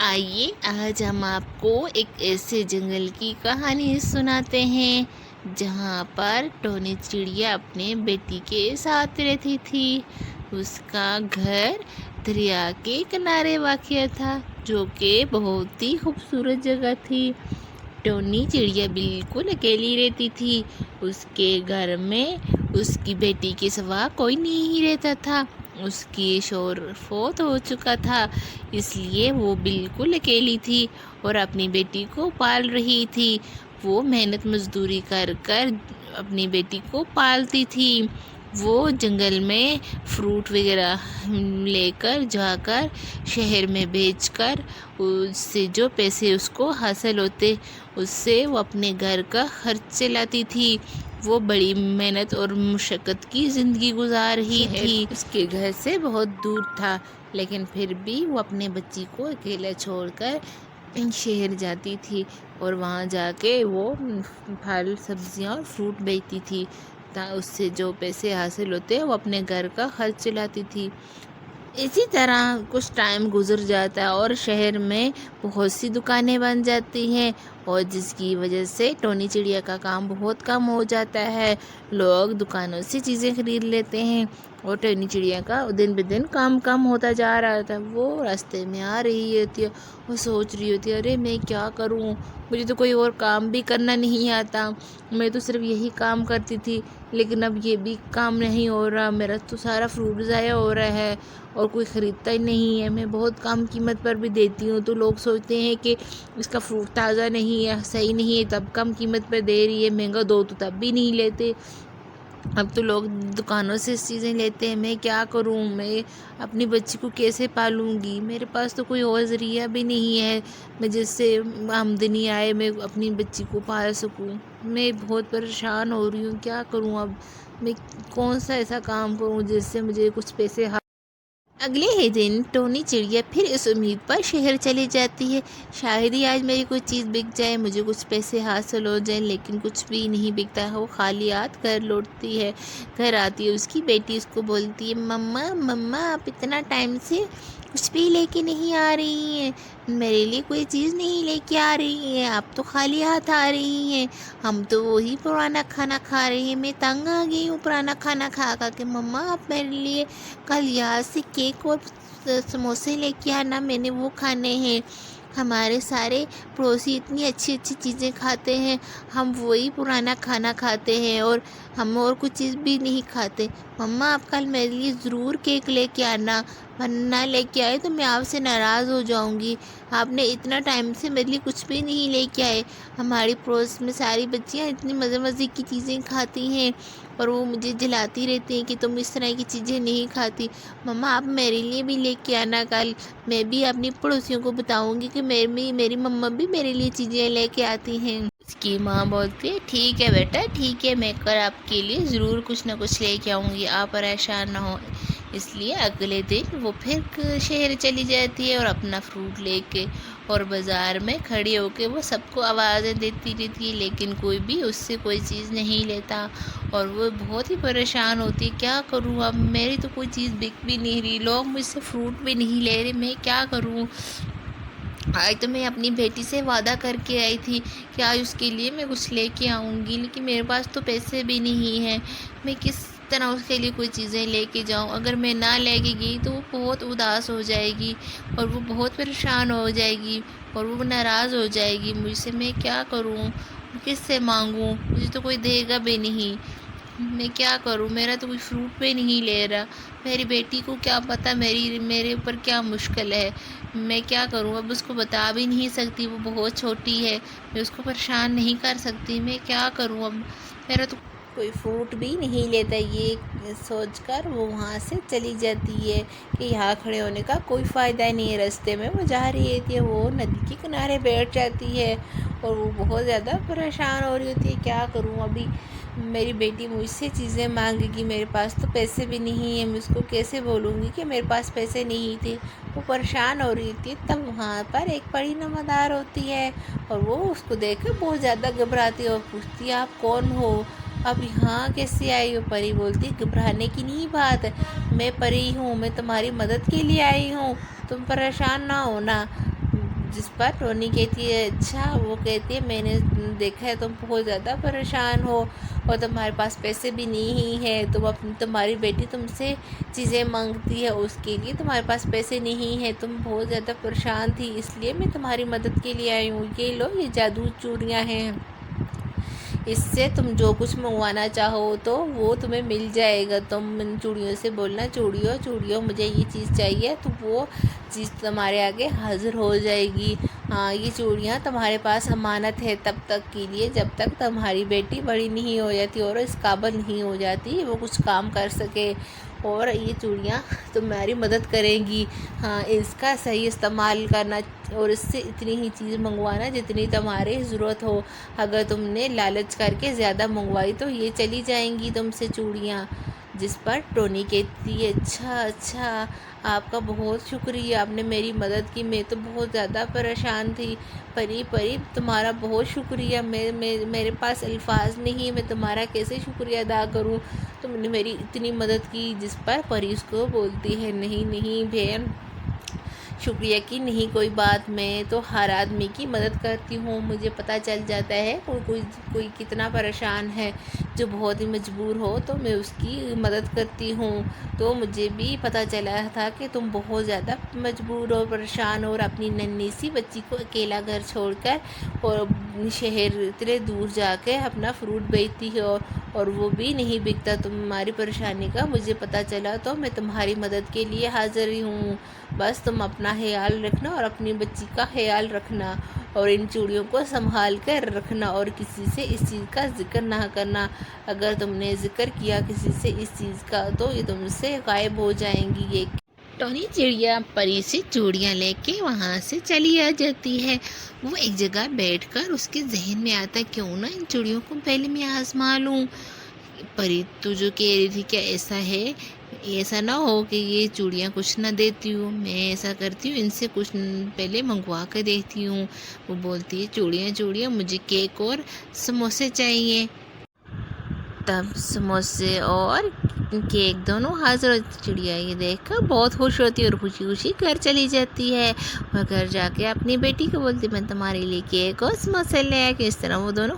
آئیے آج ہم آپ کو ایک ایسے جنگل کی کہانی سناتے ہیں جہاں پر ٹونی چڑیا اپنے بیٹی کے ساتھ رہتی تھی۔ اس کا گھر دریا کے کنارے واقع تھا جو کہ بہت ہی خوبصورت جگہ تھی۔ ٹونی چڑیا بالکل اکیلی رہتی تھی۔ اس کے گھر میں اس کی بیٹی کے سوا کوئی نہیں رہتا تھا۔ اس کی شوہر فوت ہو چکا تھا، اس لیے وہ بالکل اکیلی تھی اور اپنی بیٹی کو پال رہی تھی۔ وہ محنت مزدوری کر کر اپنی بیٹی کو پالتی تھی۔ وہ جنگل میں فروٹ وغیرہ لے کر جا کر شہر میں بیچ کر اس سے جو پیسے اس کو حاصل ہوتے اس سے وہ اپنے گھر کا خرچ چلاتی تھی۔ وہ بڑی محنت اور مشقت کی زندگی گزار رہی تھی۔ اس کے گھر سے بہت دور تھا، لیکن پھر بھی وہ اپنے بچی کو اکیلا چھوڑ کر شہر جاتی تھی اور وہاں جا کے وہ پھل سبزیاں اور فروٹ بیچتی تھی۔ اس سے جو پیسے حاصل ہوتے وہ اپنے گھر کا خرچ چلاتی تھی۔ اسی طرح کچھ ٹائم گزر جاتا ہے اور شہر میں بہت سی دکانیں بن جاتی ہیں، اور جس کی وجہ سے ٹونی چڑیا کا کام بہت کم ہو جاتا ہے۔ لوگ دکانوں سے چیزیں خرید لیتے ہیں اور ٹونی چڑیا کا دن بدن کام کم ہوتا جا رہا تھا۔ وہ راستے میں آ رہی ہوتی ہے، وہ سوچ رہی ہوتی ہے، ارے میں کیا کروں، مجھے تو کوئی اور کام بھی کرنا نہیں آتا، میں تو صرف یہی کام کرتی تھی، لیکن اب یہ بھی کام نہیں ہو رہا، میرا تو سارا فروٹ ضائع ہو رہا ہے اور کوئی خریدتا ہی نہیں ہے۔ میں بہت کم قیمت پر بھی دیتی ہوں تو لوگ سوچتے ہیں کہ اس کا فروٹ تازہ نہیں ہے، صحیح نہیں ہے، تب کم قیمت پر دے رہی ہے، مہنگا دو تو تب بھی نہیں لیتے۔ اب تو لوگ دکانوں سے چیزیں لیتے ہیں، میں کیا کروں، میں اپنی بچی کو کیسے پالوں گی، میرے پاس تو کوئی اور ذریعہ بھی نہیں ہے میں جس سے آمدنی آئے، میں اپنی بچی کو پال سکوں۔ میں بہت پریشان ہو رہی ہوں، کیا کروں، اب میں کون سا ایسا کام کروں جس سے مجھے کچھ پیسے اگلے ہی دن ٹونی چڑیا پھر اس امید پر شہر چلی جاتی ہے، شاید ہی آج میری کوئی چیز بک جائے، مجھے کچھ پیسے حاصل ہو جائیں، لیکن کچھ بھی نہیں بکتا ہے۔ وہ خالی ہاتھ گھر لوٹتی ہے۔ گھر آتی ہے، اس کی بیٹی اس کو بولتی ہے، مما مما آپ اتنا ٹائم سے کچھ بھی لے کے نہیں آ رہی ہیں، میرے لیے کوئی چیز نہیں لے کے آ رہی ہیں، آپ تو خالی ہاتھ آ رہی ہیں، ہم تو وہی پرانا کھانا کھا رہے ہیں، میں تنگ آ گئی ہوں پرانا کھانا کھا کھا کے، مما آپ میرے لیے کل یہاں سے کیک اور سموسے لے کے آنا، میں نے وہ کھانے ہیں، ہمارے سارے پڑوسی اتنی اچھی اچھی چیزیں کھاتے ہیں، ہم وہی پرانا کھانا کھاتے ہیں اور ہم اور کچھ چیز بھی نہیں کھاتے، مما آپ کل میرے لیے ضرور کیک لے کے آنا، ورنہ لے کے آئے تو میں آپ سے ناراض ہو جاؤں گی، آپ نے اتنا ٹائم سے میرے لیے کچھ بھی نہیں لے کے آئے، ہماری پڑوس میں ساری بچیاں اتنی مزے مزے کی چیزیں کھاتی ہیں اور وہ مجھے جلاتی رہتی ہیں کہ تم اس طرح کی چیزیں نہیں کھاتی، مما آپ میرے لیے بھی لے کے آنا کل، میں بھی اپنی پڑوسیوں کو بتاؤں گی کہ میری مما بھی میرے لیے چیزیں لے کے آتی ہیں۔ اس کی ماں بولتی ہے، ٹھیک ہے بیٹا ٹھیک ہے، میں کل آپ کے لیے ضرور کچھ نہ کچھ لے کے آؤں گی، آپ پریشان نہ ہو۔ اس لیے اگلے دن وہ پھر شہر چلی جاتی ہے اور اپنا فروٹ لے کے، اور بازار میں کھڑی ہو کے وہ سب کو آوازیں دیتی رہتی ہے، لیکن کوئی بھی اس سے کوئی چیز نہیں لیتا اور وہ بہت ہی پریشان ہوتی ہے، کیا کروں اب میری تو کوئی چیز بک بھی نہیں رہی، لوگ مجھ سے فروٹ بھی نہیں لے رہے، میں کیا کروں، آج تو میں اپنی بیٹی سے وعدہ کر کے آئی تھی کہ آج اس کے لیے میں کچھ لے کے آؤں گی، لیکن میرے پاس تو پیسے بھی نہیں ہیں، میں کس طرح اس کے لیے کوئی چیزیں لے کے جاؤں، اگر میں نہ لے کے گئی تو وہ بہت اداس ہو جائے گی اور وہ بہت پریشان ہو جائے گی اور وہ ناراض ہو جائے گی مجھ سے، میں کیا کروں، کس سے مانگوں، مجھے تو کوئی دے گا بھی نہیں، میں کیا کروں، میرا تو کوئی فروٹ بھی نہیں لے رہا، میری بیٹی کو کیا پتہ میرے اوپر کیا مشکل ہے، میں کیا کروں، اب اس کو بتا بھی نہیں سکتی، وہ بہت چھوٹی ہے، میں اس کو پریشان نہیں کر سکتی، میں کیا کروں، اب میرا تو کوئی فروٹ بھی نہیں لیتا، یہ سوچ کر وہ وہاں سے چلی جاتی ہے کہ یہاں کھڑے ہونے کا کوئی فائدہ نہیں ہے، راستے میں وہ جا رہی ہوتی ہے، وہ ندی کے کنارے بیٹھ جاتی ہے اور وہ بہت زیادہ پریشان ہو رہی ہوتی ہے، کیا کروں، ابھی میری بیٹی مجھ سے چیزیں مانگے گی، میرے پاس تو پیسے بھی نہیں ہیں، میں اس کو کیسے بولوں گی کہ میرے پاس پیسے نہیں تھے، وہ پریشان ہو رہی تھی، تب وہاں پر ایک پری نمودار ہوتی ہے اور وہ اس کو دیکھ کر بہت زیادہ گھبراتی ہے اور پوچھتی ہے، آپ کون ہو، اب یہاں کیسے آئی ہو، پری بولتی، گھبرانے کی نہیں بات، میں پری ہوں، میں تمہاری مدد کے لیے آئی ہوں، تم پریشان نہ ہونا، جس پر ٹونی کہتی ہے اچھا، وہ کہتی ہے میں نے دیکھا ہے تم بہت زیادہ پریشان ہو اور تمہارے پاس پیسے بھی نہیں ہے، تمہاری بیٹی تم سے چیزیں مانگتی ہے، اس کے لیے تمہارے پاس پیسے نہیں ہیں، تم بہت زیادہ پریشان تھی، اس لیے میں تمہاری مدد کے لیے آئی ہوں۔ یہ لو، یہ جادو چوڑیاں ہیں، اس سے تم جو کچھ منگوانا چاہو تو وہ تمہیں مل جائے گا۔ تم ان چوڑیوں سے بولنا چوڑیوں مجھے یہ چیز چاہیے، تو وہ چیز تمہارے آگے حاضر ہو جائے گی۔ ہاں، یہ چوڑیاں تمہارے پاس امانت ہے تب تک کے لیے جب تک تمہاری بیٹی بڑی نہیں ہو جاتی اور اس قابل نہیں ہو جاتی وہ کچھ کام کر سکے، اور یہ چوڑیاں تمہاری مدد کریں گی۔ ہاں، اس کا صحیح استعمال کرنا اور اس سے اتنی ہی چیز منگوانا جتنی تمہاری ضرورت ہو۔ اگر تم نے لالچ کر کے زیادہ منگوائی تو یہ چلی جائیں گی تم سے چوڑیاں۔ جس پر ٹونی کہتی ہے اچھا، آپ کا بہت شکریہ، آپ نے میری مدد کی، میں تو بہت زیادہ پریشان تھی۔ پری تمہارا بہت شکریہ، میرے پاس الفاظ نہیں، میں تمہارا کیسے شکریہ ادا کروں، تم نے میری اتنی مدد کی۔ جس پر پری اس کو بولتی ہے نہیں بہن، شکریہ کی نہیں کوئی بات، میں تو ہر آدمی کی مدد کرتی ہوں، مجھے پتہ چل جاتا ہے کوئی کتنا پریشان ہے، جو بہت ہی مجبور ہو تو میں اس کی مدد کرتی ہوں۔ تو مجھے بھی پتہ چلا تھا کہ تم بہت زیادہ مجبور اور پریشان ہو اور اپنی ننھی سی بچی کو اکیلا گھر چھوڑ کر اور شہر اتنے دور جا کے اپنا فروٹ بیچتی ہو اور وہ بھی نہیں بکتا، تمہاری پریشانی کا مجھے پتہ چلا تو میں تمہاری مدد کے لیے حاضر ہی ہوں۔ بس تم اپنا خیال رکھنا اور اپنی بچی کا خیال رکھنا اور ان چوڑیوں کو سنبھال کر رکھنا اور کسی سے اس چیز کا ذکر نہ کرنا۔ اگر تم نے ذکر کیا کسی سے اس چیز کا تو یہ تم سے غائب ہو جائیں گی۔ یہ ٹونی چڑیا پری سے چوڑیاں لے کے وہاں سے چلی آ جاتی ہے۔ وہ ایک جگہ بیٹھ کر اس کے ذہن میں آتا ہے کیوں نہ ان چوڑیوں کو پہلے میں آزما لوں۔ پری تو جو کہہ رہی تھی کہ ایسا نہ ہو کہ یہ چوڑیاں کچھ نہ دیتی ہوں، میں ایسا کرتی ہوں ان سے کچھ پہلے منگوا کے دیکھتی ہوں۔ وہ بولتی ہے چوڑیاں مجھے کیک اور سموسے چاہیے۔ تب سموسے اور کیک دونوں حاضر ہوتی، چڑیا یہ دیکھ کر بہت خوش ہوتی ہے اور خوشی گھر چلی جاتی ہے اور گھر جا کے اپنی بیٹی کو بولتی میں تمہارے لیے کیک اور سموسے لے آیا کہ اس طرح وہ دونوں